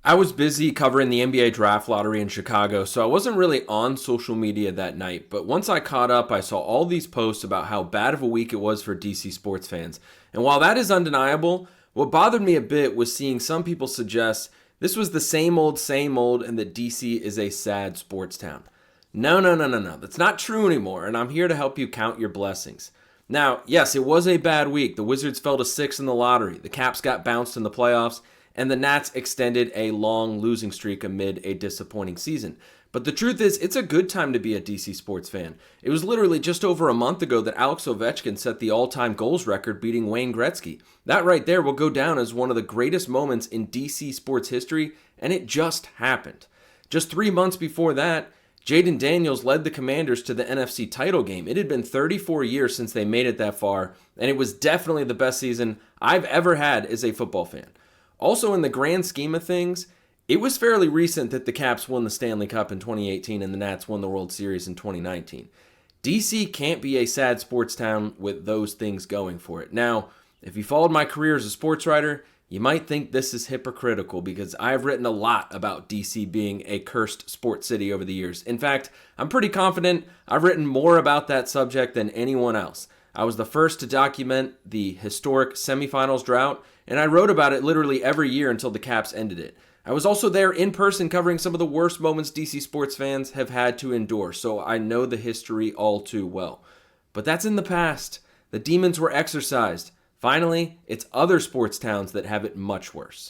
I was busy covering the NBA draft lottery in Chicago, so I wasn't really on social media that night. But once I caught up, I saw all these posts about how bad of a week it was for DC sports fans. And while that is undeniable, what bothered me a bit was seeing some people suggest this was the same old, and that DC is a sad sports town. No, no, no, no, no. That's not true anymore, and I'm here to help you count your blessings. Now, yes, it was a bad week. The Wizards fell to 6 in the lottery, the Caps got bounced in the playoffs, and the Nats extended a long losing streak amid a disappointing season. But the truth is, it's a good time to be a DC sports fan. It was literally just over a month ago that Alex Ovechkin set the all-time goals record, beating Wayne Gretzky. That right there will go down as one of the greatest moments in DC sports history, and it just happened. Just 3 months before that, Jaden Daniels led the Commanders to the NFC title game. It had been 34 years since they made it that far, and it was definitely the best season I've ever had as a football fan. Also, in the grand scheme of things, it was fairly recent that the Caps won the Stanley Cup in 2018 and the Nats won the World Series in 2019. DC can't be a sad sports town with those things going for it. Now, if you followed my career as a sports writer, you might think this is hypocritical because I've written a lot about DC being a cursed sports city over the years. In fact, I'm pretty confident I've written more about that subject than anyone else. I was the first to document the historic semifinals drought, and I wrote about it literally every year until the Caps ended it. I was also there in person covering some of the worst moments DC sports fans have had to endure, so I know the history all too well. But that's in the past. The demons were exorcised. Finally, it's other sports towns that have it much worse.